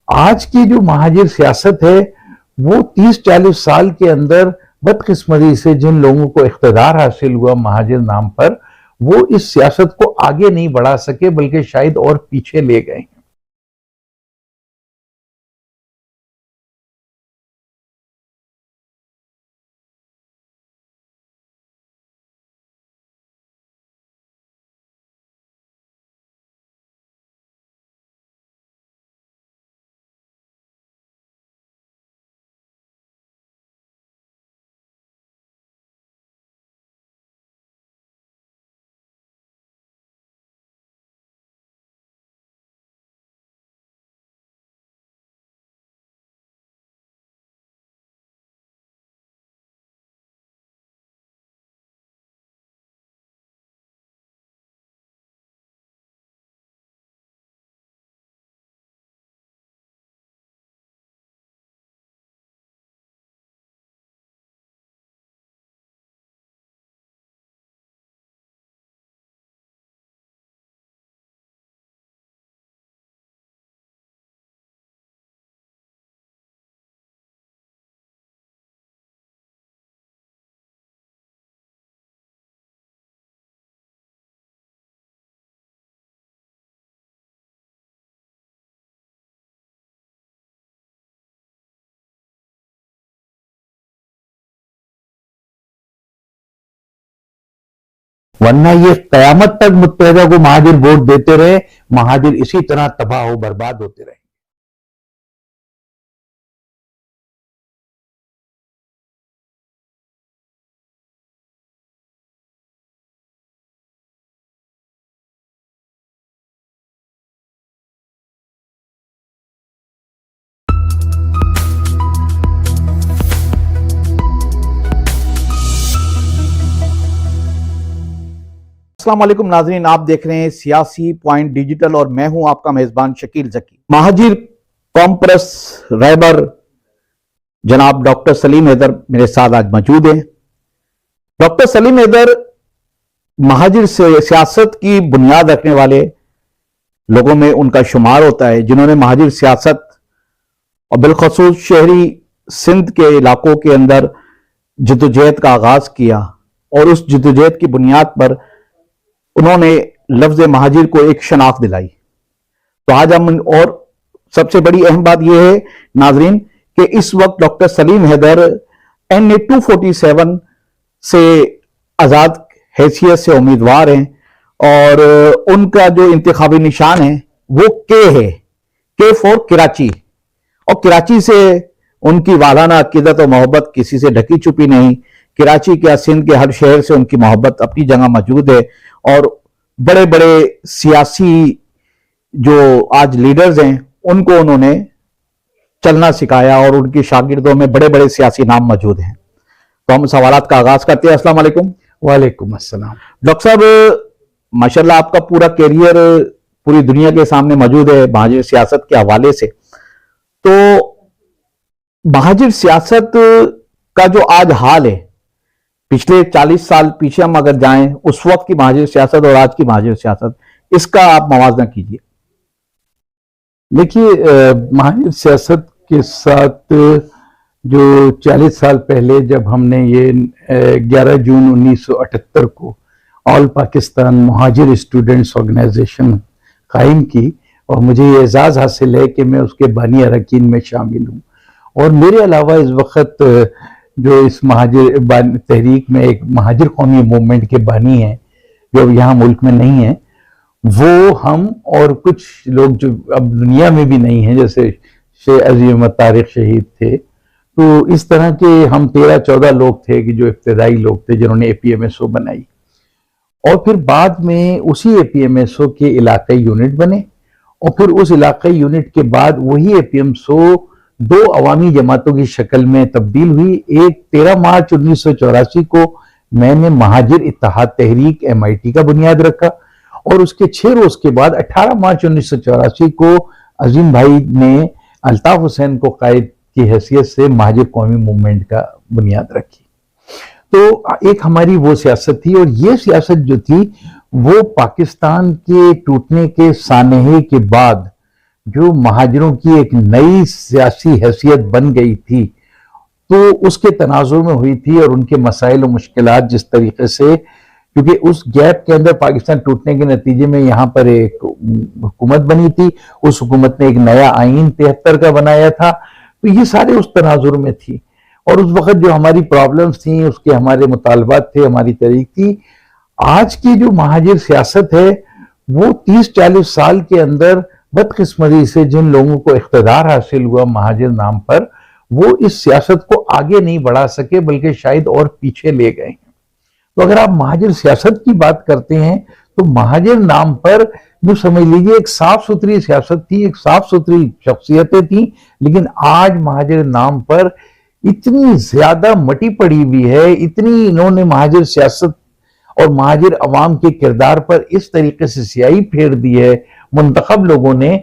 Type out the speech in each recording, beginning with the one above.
آج کی جو مہاجر سیاست ہے وہ 30-40 سال کے اندر بدقسمتی سے جن لوگوں کو اقتدار حاصل ہوا مہاجر نام پر، وہ اس سیاست کو آگے نہیں بڑھا سکے بلکہ شاید اور پیچھے لے گئے. ورنہ یہ قیامت تک متحدہ کو مہاجر ووٹ دیتے رہے، مہاجر اسی طرح تباہ و برباد ہوتے رہے. السلام علیکم ناظرین، آپ دیکھ رہے ہیں سیاسی پوائنٹ ڈیجیٹل اور میں ہوں آپ کا میزبان شکیل زکی. مہاجر قوم پرست رہبر جناب ڈاکٹر سلیم حیدر میرے ساتھ آج موجود ہیں. ڈاکٹر سلیم حیدر مہاجر سیاست کی بنیاد رکھنے والے لوگوں میں ان کا شمار ہوتا ہے، جنہوں نے مہاجر سیاست اور بالخصوص شہری سندھ کے علاقوں کے اندر جدوجہد کا آغاز کیا، اور اس جدوجہد کی بنیاد پر انہوں نے لفظ مہاجر کو ایک شناخت دلائی. تو آج ہم، اور سب سے بڑی اہم بات یہ ہے ناظرین کہ اس وقت ڈاکٹر سلیم حیدر NA 247 سے آزاد حیثیت سے امیدوار ہیں، اور ان کا جو انتخابی نشان ہے وہ K ہے، K فور کراچی. اور کراچی سے ان کی والہانہ عقیدت و محبت کسی سے ڈھکی چھپی نہیں. کراچی کے سندھ کے ہر شہر سے ان کی محبت اپنی جگہ موجود ہے، اور بڑے بڑے سیاسی جو آج لیڈرز ہیں ان کو انہوں نے چلنا سکھایا، اور ان کی شاگردوں میں بڑے بڑے سیاسی نام موجود ہیں. تو ہم سوالات کا آغاز کرتے ہیں. السلام علیکم. وعلیکم السلام. ڈاکٹر صاحب، ماشاءاللہ آپ کا پورا کیریئر پوری دنیا کے سامنے موجود ہے مہاجر سیاست کے حوالے سے. تو مہاجر سیاست کا جو آج حال ہے، پچھلے 40 سال پیچھے ہم اگر جائیں، اس وقت کی مہاجر سیاست اور آج کی مہاجر سیاست، اس کا آپ موازنہ کیجئے. دیکھیے، مہاجر سیاست کے ساتھ جو 40 سال پہلے جب ہم نے یہ 11 جون 1978 کو آل پاکستان مہاجر اسٹوڈنٹس آرگنائزیشن قائم کی، اور مجھے یہ اعزاز حاصل ہے کہ میں اس کے بانی اراکین میں شامل ہوں. اور میرے علاوہ اس وقت جو اس مہاجر تحریک میں ایک مہاجر قومی موومنٹ کے بانی ہیں جو یہاں ملک میں نہیں ہیں، وہ ہم اور کچھ لوگ جو اب دنیا میں بھی نہیں ہیں، جیسے شیخ عظیم طارق شہید تھے. تو اس طرح کے ہم 13-14 لوگ تھے کہ جو ابتدائی لوگ تھے جنہوں نے APMSO بنائی، اور پھر بعد میں اسی APMSO کے علاقائی یونٹ بنے، اور پھر اس علاقائی یونٹ کے بعد وہی APMSO 2 عوامی جماعتوں کی شکل میں تبدیل ہوئی. ایک 13 مارچ 1984 کو میں نے مہاجر اتحاد تحریک MIT کا بنیاد رکھا، اور اس کے 6 روز کے بعد 18 مارچ 1984 کو عظیم بھائی نے الطاف حسین کو قائد کی حیثیت سے مہاجر قومی موومنٹ کا بنیاد رکھی. تو ایک ہماری وہ سیاست تھی، اور یہ سیاست جو تھی وہ پاکستان کے ٹوٹنے کے سانحے کے بعد جو مہاجروں کی ایک نئی سیاسی حیثیت بن گئی تھی تو اس کے تناظر میں ہوئی تھی، اور ان کے مسائل و مشکلات جس طریقے سے، کیونکہ اس گیپ کے اندر پاکستان ٹوٹنے کے نتیجے میں یہاں پر ایک حکومت بنی تھی، اس حکومت نے ایک نیا آئین 73 کا بنایا تھا، تو یہ سارے اس تناظر میں تھی، اور اس وقت جو ہماری پرابلمز تھیں، اس کے ہمارے مطالبات تھے، ہماری تحریک تھی۔ آج کی جو مہاجر سیاست ہے وہ 30-40 سال کے اندر بدقسمتی سے جن لوگوں کو اقتدار حاصل ہوا مہاجر نام پر، وہ اس سیاست کو آگے نہیں بڑھا سکے بلکہ شاید اور پیچھے لے گئے۔ تو اگر آپ مہاجر سیاست کی بات کرتے ہیں تو مہاجر نام پر جو سمجھ لیجئے ایک صاف ستھری سیاست تھی، ایک صاف ستھری شخصیتیں تھیں، لیکن آج مہاجر نام پر اتنی زیادہ مٹی پڑی ہوئی ہے، اتنی انہوں نے مہاجر سیاست اور مہاجر عوام کے کردار پر اس طریقے سے سیاہی پھیر دی ہے منتخب لوگوں نے،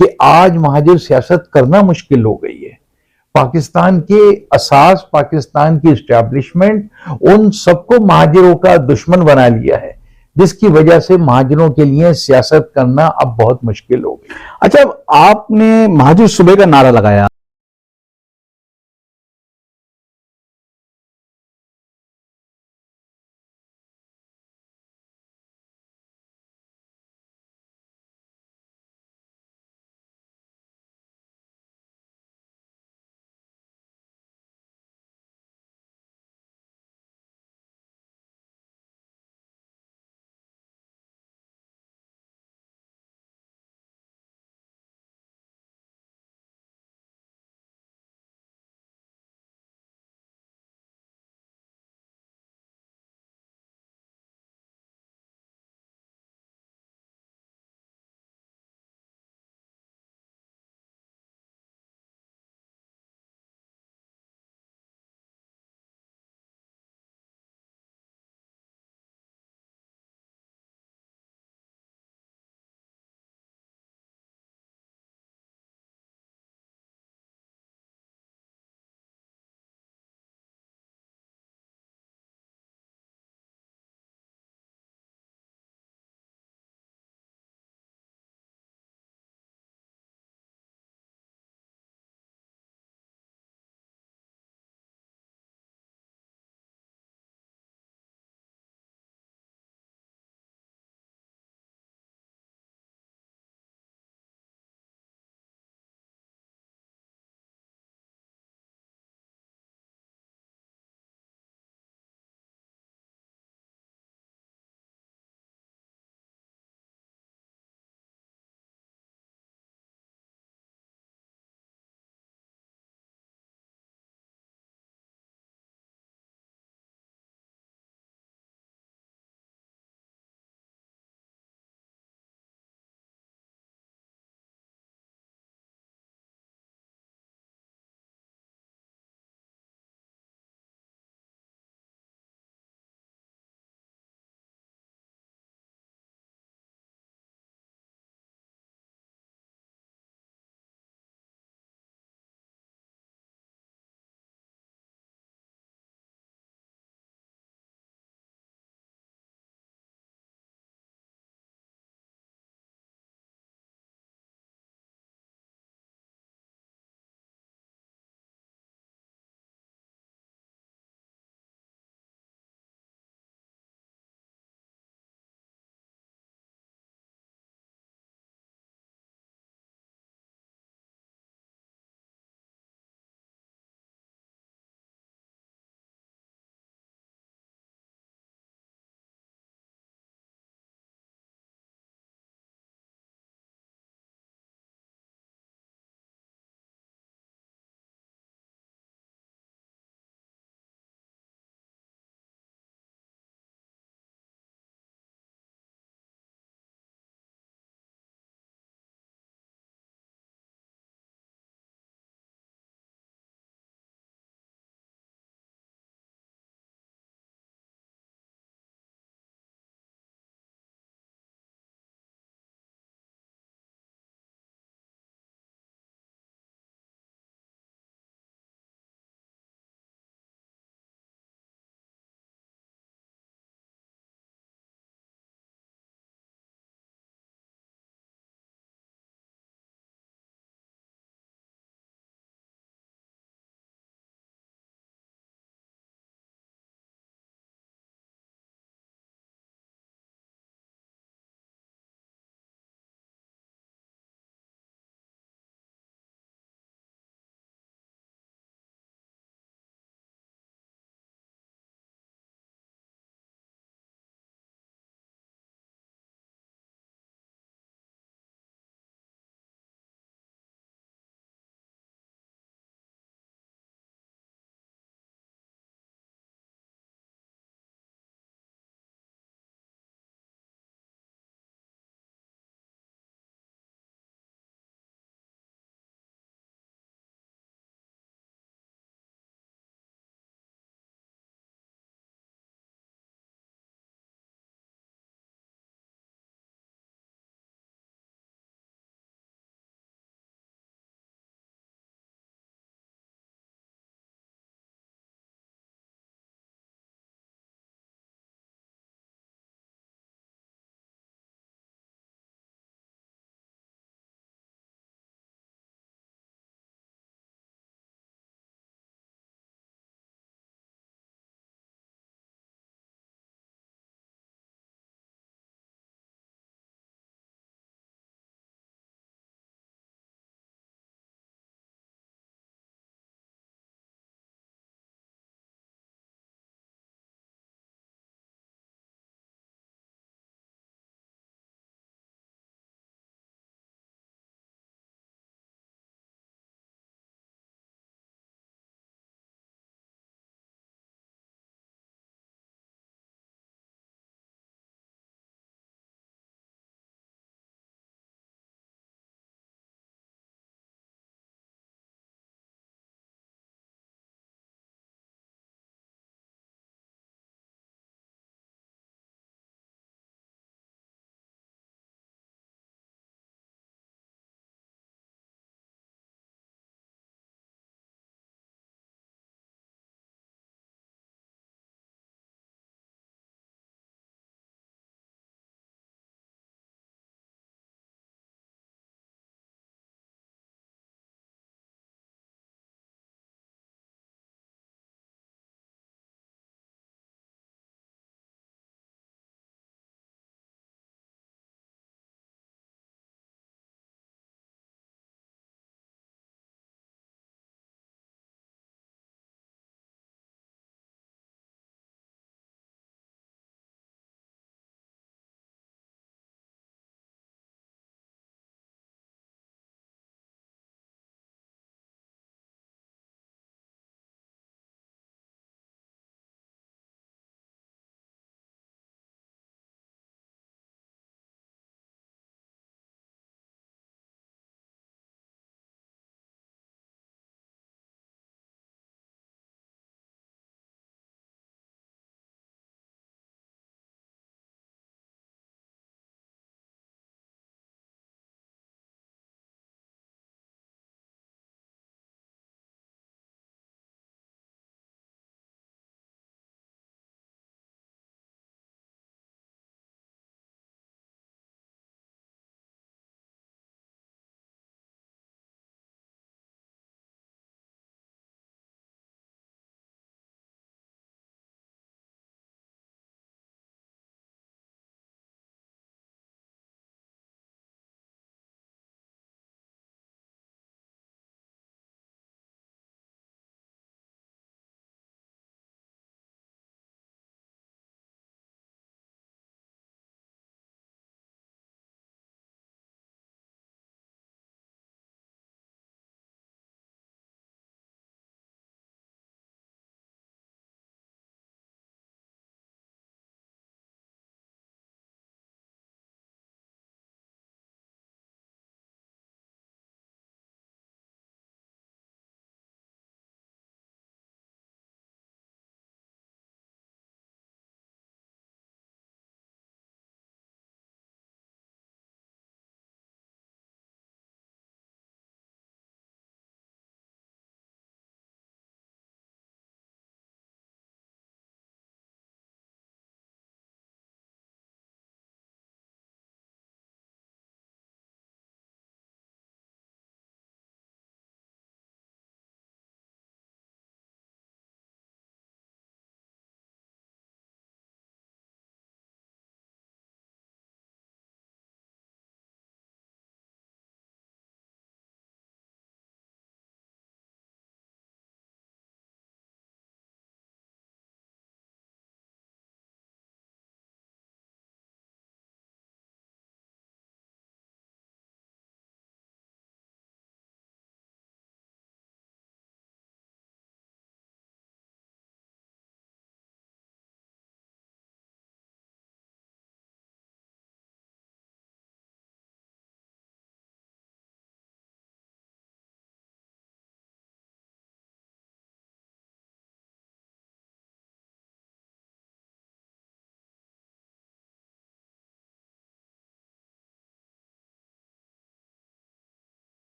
کہ آج مہاجر سیاست کرنا مشکل ہو گئی ہے۔ پاکستان کے اساس، پاکستان کی اسٹیبلشمنٹ ان سب کو مہاجروں کا دشمن بنا لیا ہے، جس کی وجہ سے مہاجروں کے لیے سیاست کرنا اب بہت مشکل ہو گئی۔ اچھا، آپ نے مہاجر صوبے کا نعرہ لگایا،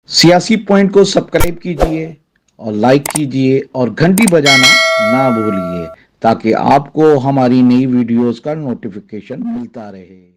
सियासी पॉइंट को सब्सक्राइब कीजिए और लाइक कीजिए और घंटी बजाना ना भूलिए ताकि आपको हमारी नई वीडियोस का नोटिफिकेशन मिलता रहे।